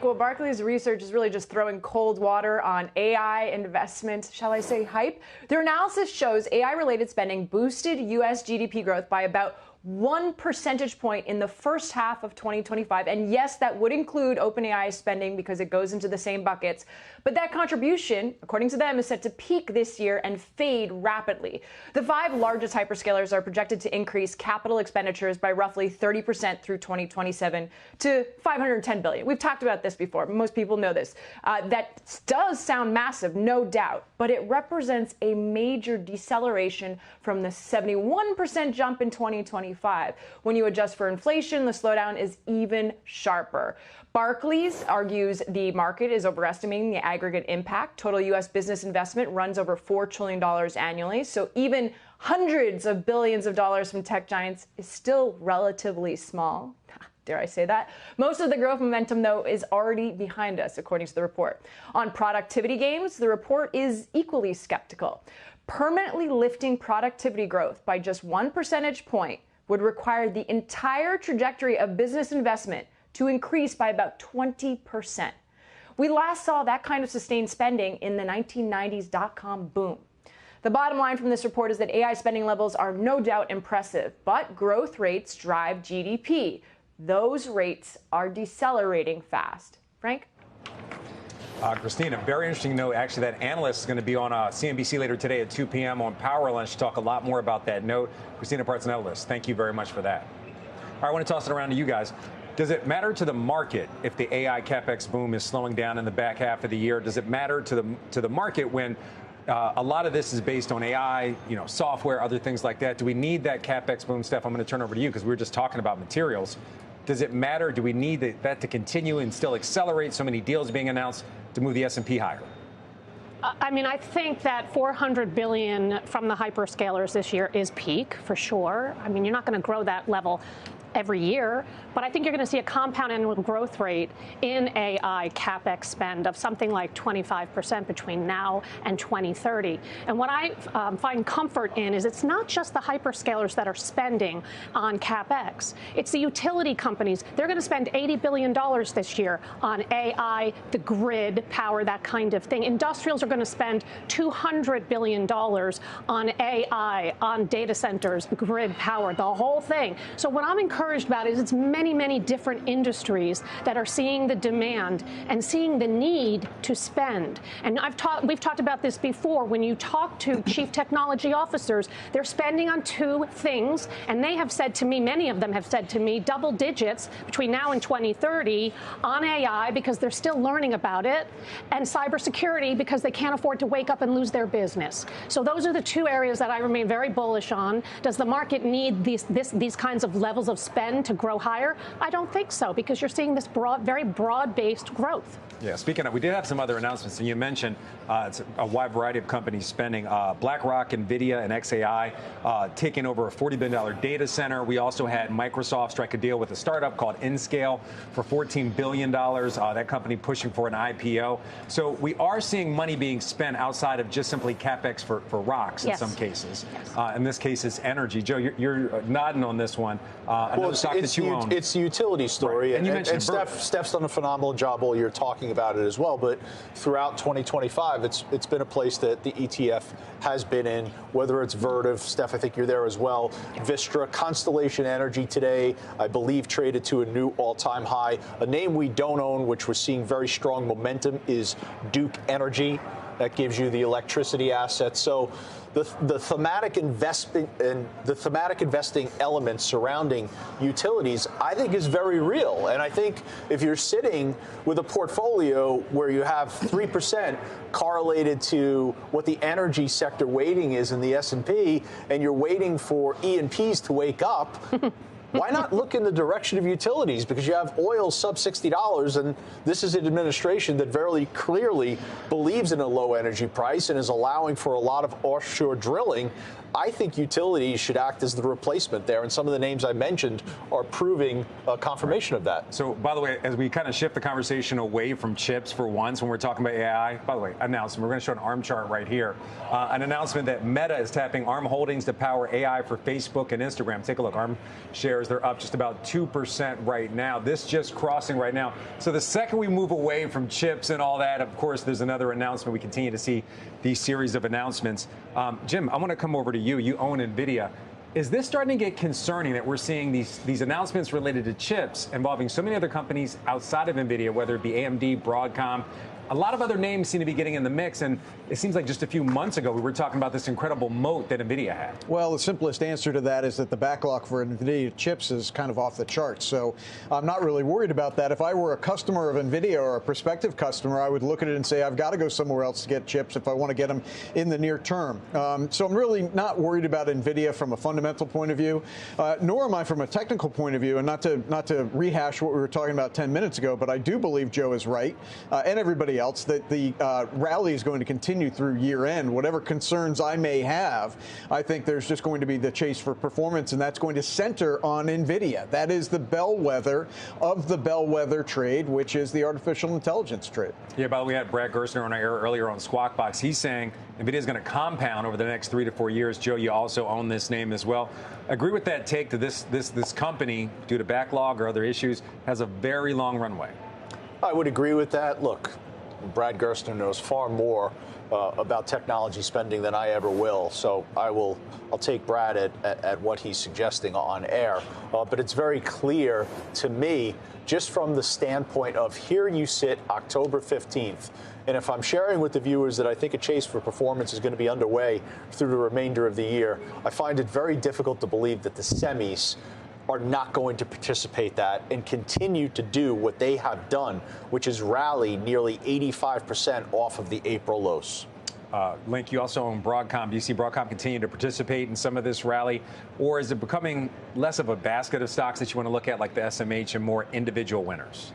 Well, Barclays research is really just throwing cold water on AI investment, shall I say hype. Their analysis shows AI-related spending boosted U.S. GDP growth by about 1 percentage point in the first half of 2025. And yes, that would include OpenAI spending because it goes into the same buckets. But that contribution, according to them, is set to peak this year and fade rapidly. The 5 largest hyperscalers are projected to increase capital expenditures by roughly 30% through 2027 to $510 billion. We've talked about this before. Most people know this. That does sound massive, no doubt, but it represents a major deceleration from the 71% jump in 2025. When you adjust for inflation, the slowdown is even sharper. Barclays argues the market is overestimating the aggregate impact. Total U.S. business investment runs over $4 trillion annually, so even hundreds of billions of dollars from tech giants is still relatively small. Dare I say that? Most of the growth momentum, though, is already behind us, according to the report. On productivity gains, the report is equally skeptical. Permanently lifting productivity growth by just 1 percentage point would require the entire trajectory of business investment to increase by about 20%. We last saw that kind of sustained spending in the 1990s dot-com boom. The bottom line from this report is that AI spending levels are no doubt impressive, but growth rates drive GDP. Those rates are decelerating fast. Frank? Christina, very interesting note. Actually, that analyst is going to be on CNBC later today at 2 p.m. on Power Lunch to talk a lot more about that note. Christina Parts-Nettles, thank you very much for that. All right, I want to toss it around to you guys. Does it matter to the market if the AI capex boom is slowing down in the back half of the year? Does it matter to the market when a lot of this is based on AI, software, other things like that? Do we need that capex boom? Steph, I'm going to turn over to you because we were just talking about materials. Does it matter? Do we need that to continue and still accelerate so many deals being announced to move the S&P higher? I mean, I think that $400 billion from the hyperscalers this year is peak for sure. I mean, you're not going to grow that level every year, but I think you're going to see a compound annual growth rate in AI capex spend of something like 25% between now and 2030. And what I find comfort in is it's not just the hyperscalers that are spending on capex. It's the utility companies. They're going to spend $80 billion this year on AI, the grid, power, that kind of thing. Industrials are going to spend $200 billion on AI, on data centers, grid power, the whole thing. So what I'm encouraged about is it's many, many different industries that are seeing the demand and seeing the need to spend. And we've talked about this before. When you talk to chief technology officers, they're spending on 2 things, and they have said to me, many of them have said to me, double digits between now and 2030 on AI because they're still learning about it, and cybersecurity because they can't afford to wake up and lose their business. So those are the 2 areas that I remain very bullish on. Does the market need these kinds of levels of spend to grow higher? I don't think so, because you're seeing this very broad-based growth. Yeah, speaking of, we did have some other announcements, and you mentioned it's a wide variety of companies spending. BlackRock, NVIDIA, and xAI taking over a $40 billion data center. We also had Microsoft strike a deal with a startup called Nscale for $14 billion. That company pushing for an IPO. So we are seeing money being spent outside of just simply capex for rocks in some cases. In this case, it's energy. Joe, you're nodding on this one. Well, it's the utility story, right. And Steph's done a phenomenal job all year talking about it as well. But throughout 2025, it's been a place that the ETF has been in, whether it's Vertiv, Steph, I think you're there as well, Vistra, Constellation Energy today, I believe traded to a new all-time high. A name we don't own, which we're seeing very strong momentum, is Duke Energy. That gives you the electricity assets. So the thematic investing and the thematic investing element surrounding utilities, I think, is very real. And I think if you're sitting with a portfolio where you have 3% correlated to what the energy sector weighting is in the S&P, and you're waiting for E&Ps to wake up, why not look in the direction of utilities? Because you have oil sub $60, and this is an administration that very clearly believes in a low energy price and is allowing for a lot of offshore drilling. I think utilities should act as the replacement there, and some of the names I mentioned are proving a confirmation of that. So, by the way, as we kind of shift the conversation away from chips for once when we're talking about AI, by the way, announcement, we're going to show an ARM chart right here. An announcement that Meta is tapping ARM Holdings to power AI for Facebook and Instagram. Take a look. ARM shares shares. They're up just about 2% right now. This just crossing right now. So the second we move away from chips and all that, of course, there's another announcement. We continue to see these series of announcements. Jim, I want to come over to you. You own NVIDIA. Is this starting to get concerning that we're seeing these announcements related to chips involving so many other companies outside of NVIDIA, whether it be AMD, Broadcom? A lot of other names seem to be getting in the mix, and it seems like just a few months ago we were talking about this incredible moat that NVIDIA had. Well, the simplest answer to that is that the backlog for NVIDIA chips is kind of off the charts, so I'm not really worried about that. If I were a customer of NVIDIA or a prospective customer, I would look at it and say, I've got to go somewhere else to get chips if I want to get them in the near term. So I'm really not worried about NVIDIA from a fundamental point of view, nor am I from a technical point of view, and not to rehash what we were talking about 10 minutes ago, but I do believe Joe is right, and everybody else, that the rally is going to continue through year end. Whatever concerns I may have, I think there's just going to be the chase for performance, and that's going to center on NVIDIA. That is the bellwether of the bellwether trade, which is the artificial intelligence trade. Yeah, by the way, we had Brad Gerstner on our air earlier on Squawk Box. He's saying NVIDIA is going to compound over the next 3 to 4 years. Joe, you also own this name as well. Agree with that take that this company, due to backlog or other issues, has a very long runway? I would agree with that. Look, Brad Gerstner knows far more about technology spending than I ever will, so I'll take Brad at what he's suggesting on air. But it's very clear to me, just from the standpoint of here you sit October 15th, and if I'm sharing with the viewers that I think a chase for performance is going to be underway through the remainder of the year, I find it very difficult to believe that the semis are not going to participate that and continue to do what they have done, which is rally nearly 85% off of the April lows. Link, you also own Broadcom. Do you see Broadcom continue to participate in some of this rally, or is it becoming less of a basket of stocks that you want to look at like the SMH and more individual winners?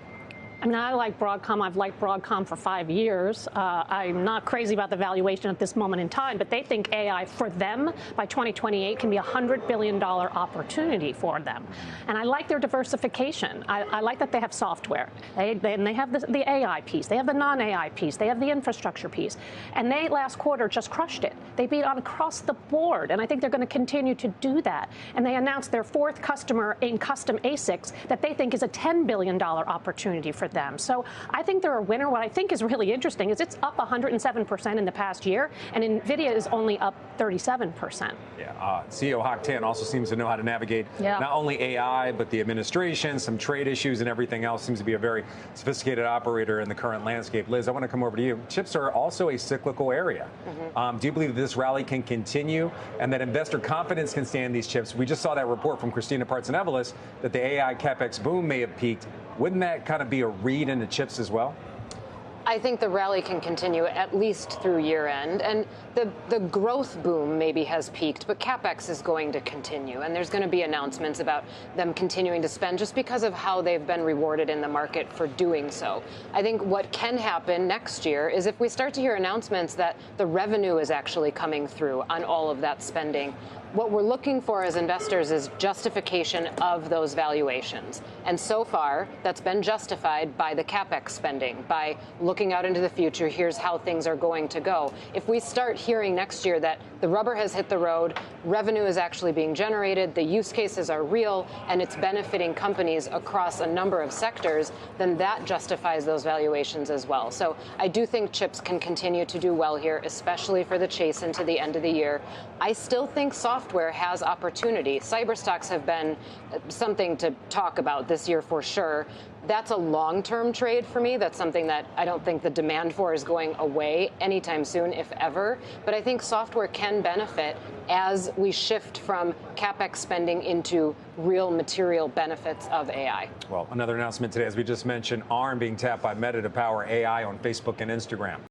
I mean, I like Broadcom. I've liked Broadcom for 5 years. I'm not crazy about the valuation at this moment in time, but they think AI for them by 2028 can be a $100 billion opportunity for them. And I like their diversification. I like that they have software. They have the AI piece. They have the non-AI piece. They have the infrastructure piece. And they last quarter just crushed it. They beat on across the board. And I think they're going to continue to do that. And they announced their 4th customer in custom ASICs that they think is a $10 billion opportunity for them. So I think they're a winner. What I think is really interesting is it's up 107% in the past year, and NVIDIA is only up 37%. Yeah, CEO Hock Tan also seems to know how to navigate not only AI, but the administration, some trade issues, and everything else. Seems to be a very sophisticated operator in the current landscape. Liz, I want to come over to you. Chips are also a cyclical area. Do you believe this rally can continue and that investor confidence can stand these chips? We just saw that report from Christina Partsinevelos that the AI capex boom may have peaked. Wouldn't that kind of be a read into chips as well? I think the rally can continue at least through year end, and the growth boom maybe has peaked, but CapEx is going to continue, and there's going to be announcements about them continuing to spend just because of how they've been rewarded in the market for doing so. I think what can happen next year is if we start to hear announcements that the revenue is actually coming through on all of that spending. What we're looking for as investors is justification of those valuations. And so far, that's been justified by the CapEx spending, by looking out into the future, here's how things are going to go. If we start hearing next year that the rubber has hit the road, revenue is actually being generated, the use cases are real, and it's benefiting companies across a number of sectors, then that justifies those valuations as well. So I do think chips can continue to do well here, especially for the chase into the end of the year. I still think software has opportunity. Cyber stocks have been something to talk about this year for sure. That's a long-term trade for me. That's something that I don't think the demand for is going away anytime soon, if ever. But I think software can benefit as we shift from CapEx spending into real material benefits of AI. Well, another announcement today, as we just mentioned, ARM being tapped by Meta to power AI on Facebook and Instagram.